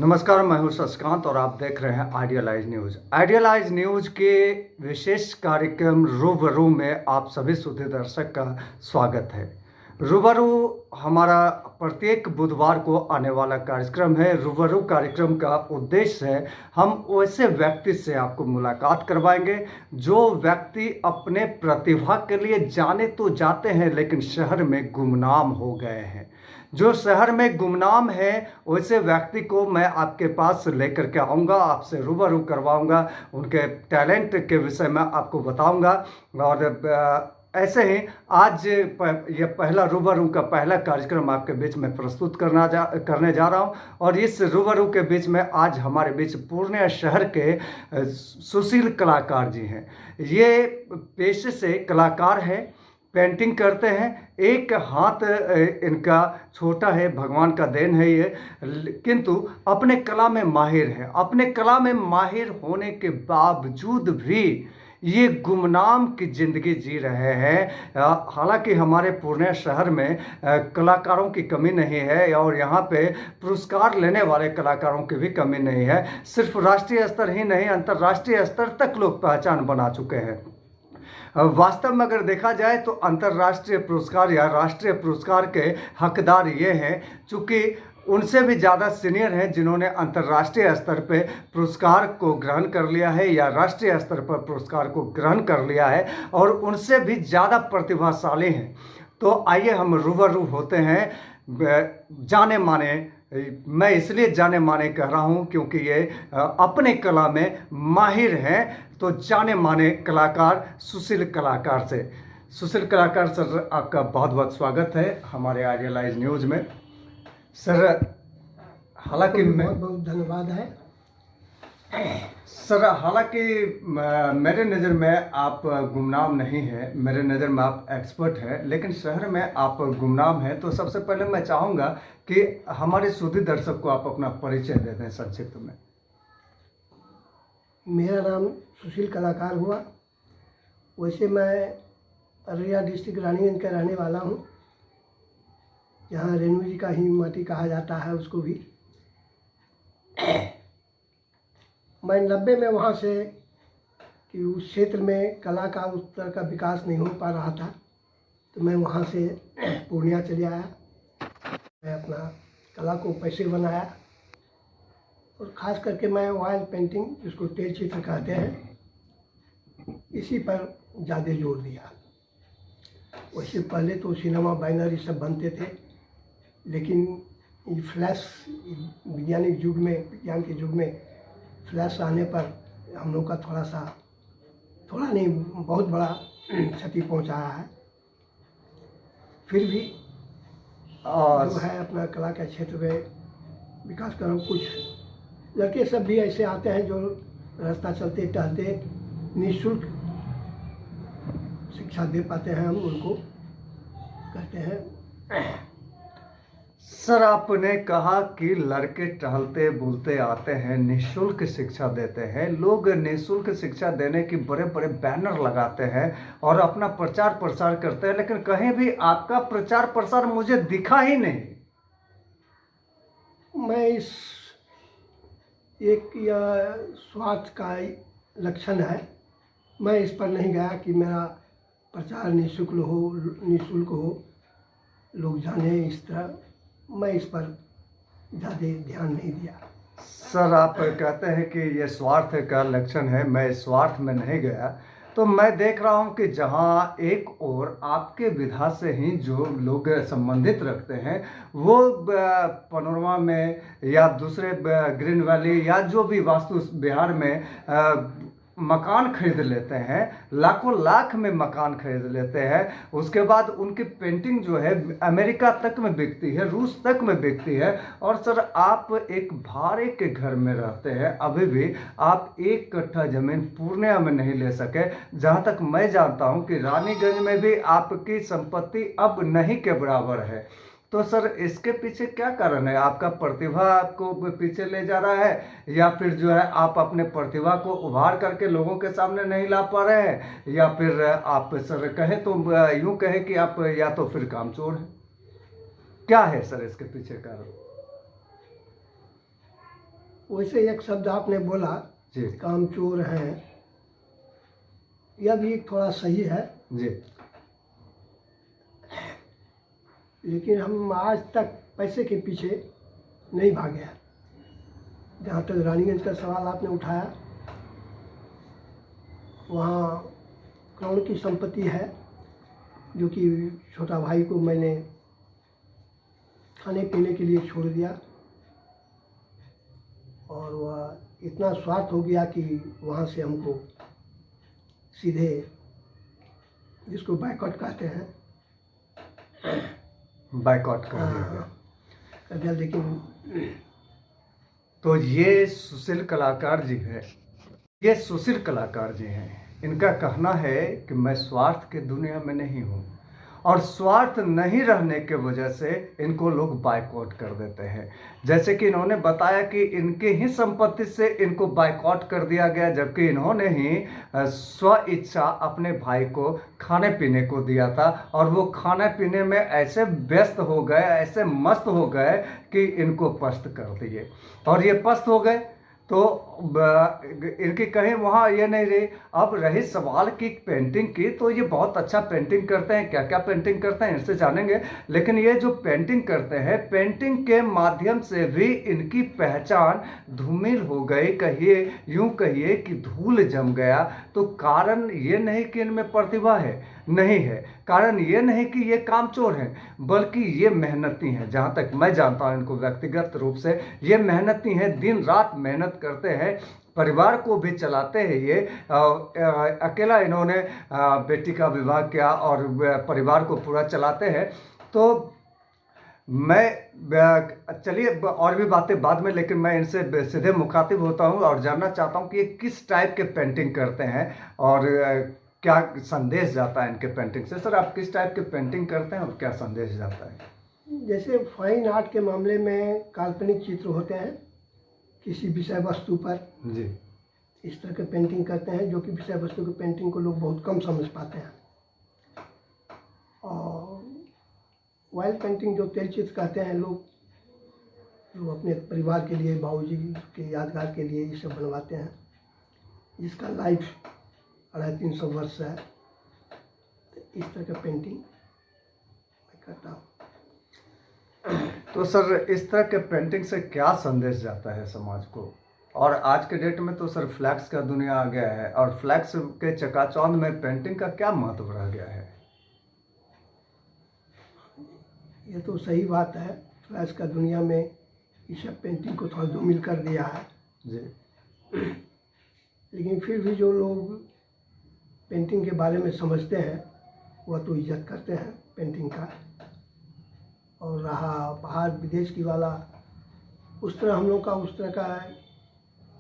नमस्कार, मैं हूं शशिकांत और आप देख रहे हैं आइडियलाइज न्यूज। आइडियलाइज न्यूज के विशेष कार्यक्रम रूबरू में आप सभी सुधी दर्शक का स्वागत है। रूबरू हमारा प्रत्येक बुधवार को आने वाला कार्यक्रम है। रूबरू कार्यक्रम का उद्देश्य है हम वैसे व्यक्ति से आपको मुलाकात करवाएंगे जो व्यक्ति अपने प्रतिभा के लिए जाने तो जाते हैं लेकिन शहर में गुमनाम हो गए हैं। जो शहर में गुमनाम है वैसे व्यक्ति को मैं आपके पास लेकर के आऊँगा, आपसे रूबरू करवाऊँगा, उनके टैलेंट के विषय में आपको बताऊँगा। और ऐसे ही आज ये पहला रूबरू का पहला कार्यक्रम आपके बीच में प्रस्तुत करने जा रहा हूँ। और इस रूबरू के बीच में आज हमारे बीच पूर्णिया शहर के सुशील कलाकार जी हैं। ये पेशे से कलाकार हैं, पेंटिंग करते हैं। एक हाथ इनका छोटा है, भगवान का देन है ये, किंतु अपने कला में माहिर है। अपने कला में माहिर होने के बावजूद भी ये गुमनाम की ज़िंदगी जी रहे हैं। हालांकि हमारे पूर्णिया शहर में कलाकारों की कमी नहीं है और यहाँ पे पुरस्कार लेने वाले कलाकारों की भी कमी नहीं है। सिर्फ राष्ट्रीय स्तर ही नहीं, अंतर्राष्ट्रीय स्तर तक लोग पहचान बना चुके हैं। वास्तव में अगर देखा जाए तो अंतर्राष्ट्रीय पुरस्कार या राष्ट्रीय पुरस्कार के हकदार ये हैं, चूँकि उनसे भी ज़्यादा सीनियर हैं जिन्होंने अंतर्राष्ट्रीय स्तर पे पुरस्कार को ग्रहण कर लिया है या राष्ट्रीय स्तर पर पुरस्कार को ग्रहण कर लिया है और उनसे भी ज़्यादा प्रतिभाशाली हैं। तो आइए हम रूबरू होते हैं जाने माने, मैं इसलिए जाने माने कह रहा हूँ क्योंकि ये अपने कला में माहिर हैं। तो जाने माने कलाकार सुशील कलाकार से, सुशील कलाकार सर आपका बहुत बहुत स्वागत है हमारे आइडियलाइज न्यूज़ में। सर हालांकि बहुत बहुत धन्यवाद है सर, हालांकि मेरे नज़र में आप गुमनाम नहीं हैं, मेरे नज़र में आप एक्सपर्ट हैं, लेकिन शहर में आप गुमनाम हैं। तो सबसे पहले मैं चाहूँगा कि हमारे सुधी दर्शक को आप अपना परिचय दे दें संक्षिप्त में। मेरा नाम सुशील कलाकार हुआ। वैसे मैं अररिया डिस्ट्रिक्ट रानीगंज का रहने वाला हूँ, जहाँ रेणु जी का ही माटी कहा जाता है उसको भी। मैं 90 में वहाँ से कि उस क्षेत्र में कला का उस तरह का विकास नहीं हो पा रहा था, तो मैं वहाँ से पूर्णिया चले आया। मैं अपना कला को पैसे बनाया और ख़ास करके मैं ऑयल पेंटिंग, जिसको तेल चित्र कहते हैं, इसी पर ज़्यादा जोर दिया। वैसे पहले तो सिनेमा बैनर ये सब बनते थे, लेकिन ये फ्लैश विज्ञान के युग में फ्लैश आने पर हम लोग का थोड़ा नहीं बहुत बड़ा क्षति पहुंचाया है। फिर भी जो है अपना कला के क्षेत्र में विकास करो। कुछ लड़के सब भी ऐसे आते हैं जो रास्ता चलते टहलते निःशुल्क शिक्षा दे पाते हैं, हम उनको कहते हैं। सर आपने कहा कि लड़के टहलते बुलते आते हैं, निःशुल्क शिक्षा देते हैं। लोग निःशुल्क शिक्षा देने की बड़े बड़े बैनर लगाते हैं और अपना प्रचार प्रसार करते हैं, लेकिन कहीं भी आपका प्रचार प्रसार मुझे दिखा ही नहीं। मैं इस एक या स्वार्थ का लक्षण है, मैं इस पर नहीं गया कि मेरा प्रचार निःशुल्क हो, लोग जाने इस तरह। मैं इस पर ज़्यादा ध्यान नहीं दिया। सर आप कहते हैं कि ये स्वार्थ का लक्षण है, मैं स्वार्थ में नहीं गया। तो मैं देख रहा हूँ कि जहाँ एक और आपके विधा से ही जो लोग संबंधित रखते हैं वो पनोरमा में या दूसरे ग्रीन वैली या जो भी वास्तु बिहार में मकान खरीद लेते हैं, लाखों लाख में मकान खरीद लेते हैं। उसके बाद उनकी पेंटिंग जो है अमेरिका तक में बिकती है, रूस तक में बिकती है। और सर आप एक भाड़े के घर में रहते हैं, अभी भी आप 1 कट्ठा ज़मीन पूर्णिया में नहीं ले सके। जहाँ तक मैं जानता हूँ कि रानीगंज में भी आपकी संपत्ति अब नहीं के बराबर है। तो सर इसके पीछे क्या कारण है? आपका प्रतिभा आपको पीछे ले जा रहा है या फिर जो है आप अपने प्रतिभा को उभार करके लोगों के सामने नहीं ला पा रहे हैं, या फिर आप सर कहें तो यूं कहें कि आप या तो फिर कामचोर हैं? क्या है सर इसके पीछे कारण? वैसे एक शब्द आपने बोला, जी कामचोर हैं, यह भी थोड़ा सही है, जी लेकिन हम आज तक पैसे के पीछे नहीं भागे हैं। जहाँ तक रानीगंज का सवाल आपने उठाया, वहाँ करोड़ की संपत्ति है, जो कि छोटा भाई को मैंने खाने पीने के लिए छोड़ दिया, और वह इतना स्वार्थ हो गया कि वहाँ से हमको सीधे, जिसको बाइकआउट कहते हैं, बाइकआउट कर दिया गया। कर दिया। लेकिन तो ये सुशील कलाकार जी है, ये सुशील कलाकार जी हैं। इनका कहना है कि मैं स्वार्थ की दुनिया में नहीं हूँ, और स्वार्थ नहीं रहने के वजह से इनको लोग बाइकआउट कर देते हैं। जैसे कि इन्होंने बताया कि इनके ही संपत्ति से इनको बाइकआउट कर दिया गया, जबकि इन्होंने ही स्व इच्छा अपने भाई को खाने पीने को दिया था, और वो खाने पीने में ऐसे व्यस्त हो गए, ऐसे मस्त हो गए कि इनको पस्त कर दिए, और ये पस्त हो गए। तो इनकी कहीं वहाँ ये नहीं रही। अब रही सवाल की पेंटिंग की, तो ये बहुत अच्छा पेंटिंग करते हैं। क्या क्या पेंटिंग करते हैं इनसे जानेंगे। लेकिन ये जो पेंटिंग करते हैं, पेंटिंग के माध्यम से भी इनकी पहचान धूमिल हो गई, कहिए यूं कहिए कि धूल जम गया। तो कारण ये नहीं कि इनमें प्रतिभा है, नहीं है। कारण ये नहीं कि ये कामचोर हैं, बल्कि ये मेहनती हैं। जहाँ तक मैं जानता हूँ इनको व्यक्तिगत रूप से, ये मेहनती हैं, दिन रात मेहनत करते हैं, परिवार को भी चलाते हैं। ये अकेला इन्होंने बेटी का विवाह किया और परिवार को पूरा चलाते हैं। तो मैं चलिए और भी बातें बाद में, लेकिन मैं इनसे सीधे मुखातिब होता हूँ और जानना चाहता हूँ कि ये किस टाइप के पेंटिंग करते हैं और क्या संदेश जाता है इनके पेंटिंग से। सर, आप किस टाइप के पेंटिंग करते हैं और क्या संदेश जाता है। जैसे फाइन आर्ट के मामले में काल्पनिक चित्र होते हैं किसी विषय वस्तु पर, जी, इस तरह के पेंटिंग करते हैं, जो कि विषय वस्तु की पेंटिंग को लोग बहुत कम समझ पाते हैं। और वाइल्ड पेंटिंग, जो तेल चित्र कहते हैं लोग, जो अपने परिवार के लिए, बाबूजी के यादगार के लिए ये सब बनवाते हैं, जिसका लाइफ 250-300 वर्ष है। तो इस तरह का पेंटिंग मैं करता हूँ। तो सर, इस तरह के पेंटिंग से क्या संदेश जाता है समाज को। और आज के डेट में तो सर फ्लैक्स का दुनिया आ गया है, और फ्लैक्स के चकाचौंध में पेंटिंग का क्या महत्व रह गया है। ये तो सही बात है, फ्लैक्स का दुनिया में ये सब पेंटिंग को थोड़ा धूमिल कर दिया है जी। लेकिन फिर भी जो लोग पेंटिंग के बारे में समझते हैं, वह तो इज्जत करते हैं पेंटिंग का। और रहा बाहर विदेश की वाला, उस तरह हम लोग का उस तरह का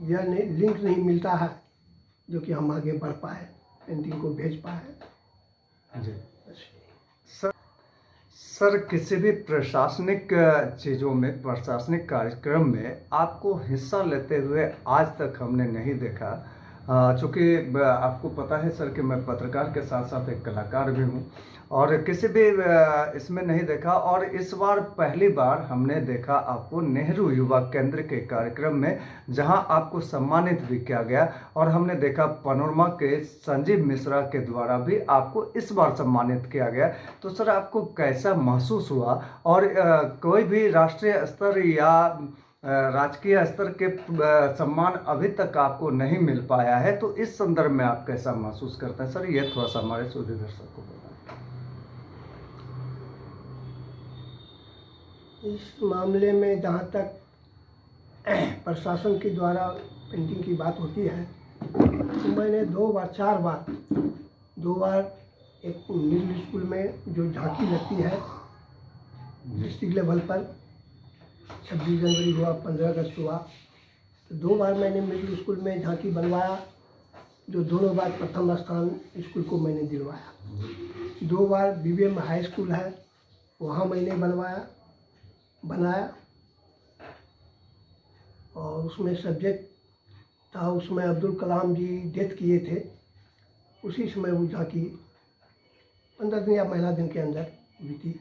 यह नहीं, लिंक नहीं मिलता है जो कि हम आगे बढ़ पाए, पेंटिंग को भेज पाए। जी सर, किसी भी प्रशासनिक चीज़ों में, प्रशासनिक कार्यक्रम में आपको हिस्सा लेते हुए आज तक हमने नहीं देखा। चूँकि आपको पता है सर कि मैं पत्रकार के साथ साथ एक कलाकार भी हूँ, और किसी भी इसमें नहीं देखा। और इस बार पहली बार हमने देखा आपको नेहरू युवा केंद्र के कार्यक्रम में, जहां आपको सम्मानित भी किया गया। और हमने देखा पनोरमा के संजीव मिश्रा के द्वारा भी आपको इस बार सम्मानित किया गया। तो सर, आपको कैसा महसूस हुआ। और कोई भी राष्ट्रीय स्तर या राजकीय स्तर के सम्मान अभी तक आपको नहीं मिल पाया है, तो इस संदर्भ में आप कैसा महसूस करते हैं सर। ये थोड़ा सा हमारे श्रोता दर्शक को बताएं। इस मामले में जहाँ तक प्रशासन के द्वारा पेंटिंग की बात होती है, तो मैंने 4 बार एक मिडिल स्कूल में जो झांकी लगती है डिस्ट्रिक्ट लेवल पर, 26 जनवरी हुआ, 15 अगस्त हुआ, तो 2 बार मैंने मिडिल स्कूल में झांकी बनवाया, जो दोनों बार प्रथम स्थान स्कूल को मैंने दिलवाया। 2 बार BBM हाई स्कूल है, वहाँ मैंने बनाया, और उसमें सब्जेक्ट था, उसमें अब्दुल कलाम जी डेथ किए थे, उसी समय वो झांकी 15 दिन या महीना दिन के अंदर बीती,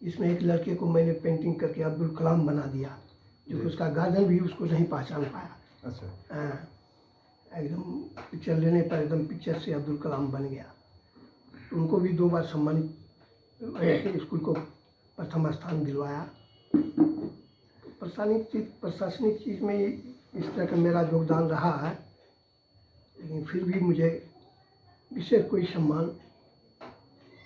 जिसमें एक लड़के को मैंने पेंटिंग करके अब्दुल कलाम बना दिया। जो कि उसका गार्जियन भी उसको नहीं पहचान पाया। अच्छा। हाँ, एकदम पिक्चर लेने पर एकदम पिक्चर से अब्दुल कलाम बन गया। तो उनको भी 2 बार सम्मानित, स्कूल को प्रथम स्थान दिलवाया। प्रशासनिक चीज़ में इस तरह का मेरा योगदान रहा है, लेकिन फिर भी मुझे विशेष कोई सम्मान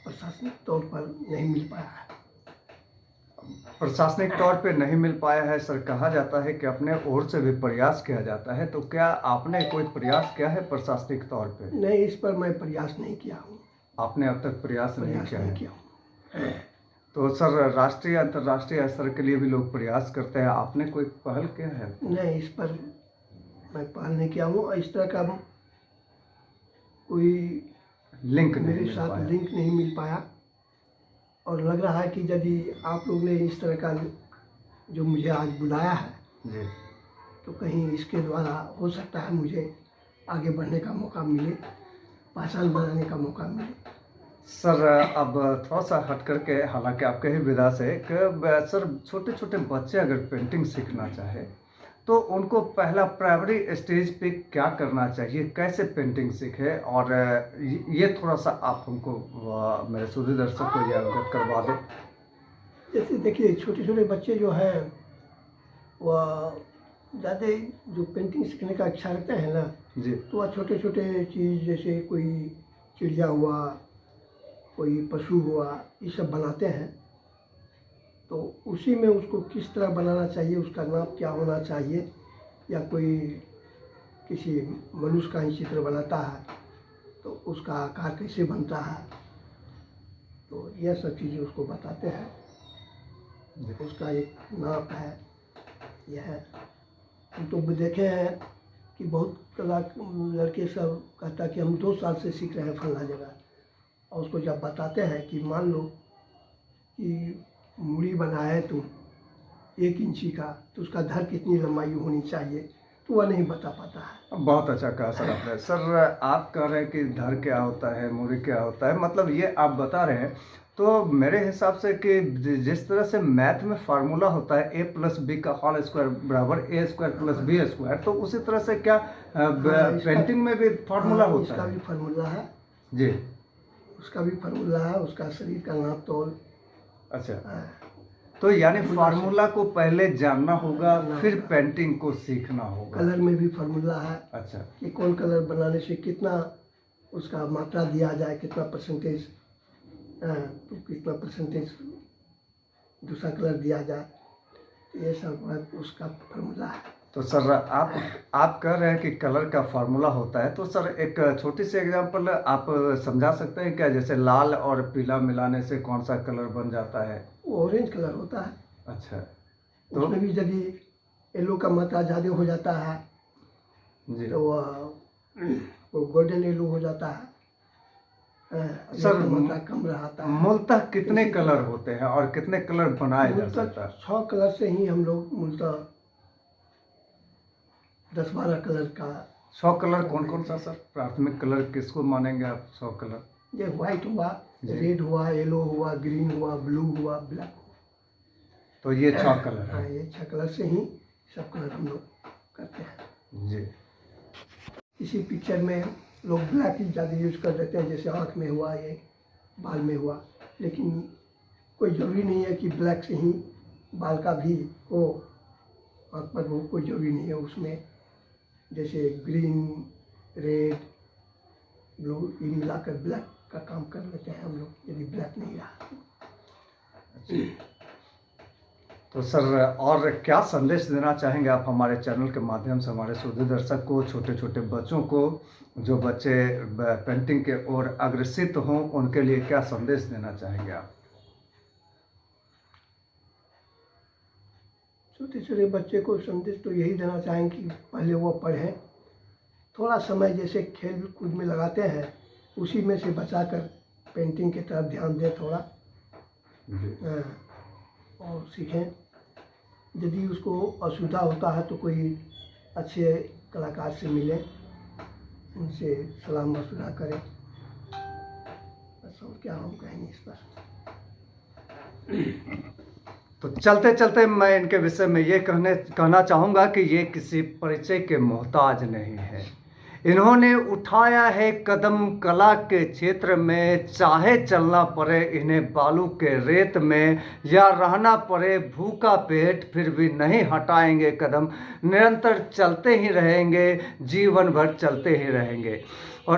प्रशासनिक तौर पर नहीं मिल पाया है। प्रशासनिक तौर पे नहीं मिल पाया है सर। कहा जाता है कि अपने ओर से भी प्रयास किया जाता है, तो क्या आपने कोई प्रयास किया है प्रशासनिक तौर पे? नहीं, इस पर मैं प्रयास नहीं किया हूँ। आपने अब तक प्रयास नहीं किया है? किया हूँ। तो सर राष्ट्रीय अंतर्राष्ट्रीय स्तर के लिए भी लोग प्रयास करते हैं, आपने कोई पहल किया है? नहीं, इस पर मैं पहल नहीं किया हूँ और इस तरह का कोई लिंक नहीं मेरे मिल साथ पाया। लिंक नहीं मिल पाया। और लग रहा है कि यदि आप लोग ने इस तरह का जो मुझे आज बुलाया है, जी। तो कहीं इसके द्वारा हो सकता है मुझे आगे बढ़ने का मौका मिले, पहचान बनाने का मौका मिले। सर अब थोड़ा सा हट करके, हालांकि आपके ही विधा से सर छोटे छोटे बच्चे अगर पेंटिंग सीखना चाहे तो उनको पहला प्राइमरी स्टेज पे क्या करना चाहिए, कैसे पेंटिंग सीखे? और ये थोड़ा सा आप हमको मेरे सूर्य दर्शक को ये अवगत करवा दें। जैसे देखिए, छोटे छोटे बच्चे जो हैं वह ज़्यादा जो पेंटिंग सीखने का इच्छा रखते हैं ना, जी। तो वह छोटे छोटे चीज़ जैसे कोई चिड़िया हुआ, कोई पशु हुआ, ये सब बनाते हैं। तो उसी में उसको किस तरह बनाना चाहिए, उसका नाप क्या होना चाहिए, या कोई किसी मनुष्य का ही चित्र बनाता है तो उसका आकार कैसे बनता है, तो यह सब चीज़ें उसको बताते हैं। उसका एक नाप है, यह है। हम तो देखे हैं कि बहुत लड़के सब कहता कि हम 2 साल से सीख रहे हैं फलाना जगह, और उसको जब बताते हैं कि मान लो कि मूड़ी बना है तुम 1 इंची का, तो उसका धड़ कितनी लंबाई होनी चाहिए, तो वह नहीं बता पाता है। बहुत अच्छा कहा सर आपने। सर आप कह रहे हैं कि धड़ क्या होता है, मूरी क्या होता है, मतलब ये आप बता रहे हैं, तो मेरे हिसाब से कि जिस तरह से मैथ में फार्मूला होता है a+b का होल स्क्वायर बराबर a² + b², तो उसी तरह से क्या पेंटिंग में भी फार्मूला होता इसका है? भी फार्मूला है जी। उसका भी फार्मूला है, उसका शरीर का नाप तोल। अच्छा, हाँ, तो यानी फार्मूला को पहले जानना होगा, फिर होगा। पेंटिंग को सीखना होगा। कलर में भी फार्मूला है अच्छा। कि कौन कलर बनाने से कितना उसका मात्रा दिया जाए, कितना परसेंटेज, तो कितना परसेंटेज दूसरा कलर दिया जाए, तो ये सब उसका फार्मूला है। तो सर आप कह रहे हैं कि कलर का फार्मूला होता है, तो सर एक छोटी सी एग्जांपल आप समझा सकते हैं क्या? जैसे लाल और पीला मिलाने से कौन सा कलर बन जाता है? वो ऑरेंज कलर होता है। अच्छा। तो तो उसमें भी यदि येलो का मात्रा ज़्यादा हो जाता है जी तो वो गोल्डन येलो हो जाता है। सर, रेड का मात्रा कम रहता है। मूलतः कितने कलर होते हैं और कितने कलर बनाए जा सकता मूलतः है? 6 कलर से ही हम लोग मूलतः 10-12 कलर का। 100 कलर कौन कौन सा सर? प्राथमिक कलर किसको मानेंगे आप 100 कलर? ये व्हाइट हुआ, जी। रेड हुआ, येलो हुआ, ग्रीन हुआ, ब्लू हुआ, ब्लैक हुआ। तो ये 6 कलर हाँ, है। ये 6 कलर से ही सब कलर हम लोग करते हैं। जी। किसी पिक्चर में लोग ब्लैक ही ज़्यादा यूज कर देते हैं, जैसे आँख में हुआ, ये बाल में हुआ, लेकिन कोई ज़रूरी नहीं है कि ब्लैक से ही बाल का भी हो, आँख पर हो, कोई ज़रूरी नहीं है। उसमें जैसे ग्रीन, रेड, ब्लू ये मिलाकर ब्लैक का काम कर लेते हैं हम लोग, यदि ब्लैक नहीं रहा। तो सर और क्या संदेश देना चाहेंगे आप हमारे चैनल के माध्यम से हमारे श्रोता दर्शक को, छोटे छोटे बच्चों को, जो बच्चे पेंटिंग के ओर अग्रसित हों, उनके लिए क्या संदेश देना चाहेंगे आप? छोटे छोटे बच्चे को संदेश तो यही देना चाहेंगे कि पहले वो पढ़ें, थोड़ा समय जैसे खेल कूद में लगाते हैं उसी में से बचाकर पेंटिंग की तरफ ध्यान दें थोड़ा, और सीखें। यदि उसको असुविधा होता है तो कोई अच्छे कलाकार से मिले, उनसे सलाह मशवरा करें। बस और क्या हम कहेंगे इस पर। तो चलते चलते मैं इनके विषय में ये कहना चाहूँगा कि ये किसी परिचय के मोहताज नहीं है। इन्होंने उठाया है कदम कला के क्षेत्र में, चाहे चलना पड़े इन्हें बालू के रेत में या रहना पड़े भूखा पेट, फिर भी नहीं हटाएंगे कदम, निरंतर चलते ही रहेंगे, जीवन भर चलते ही रहेंगे।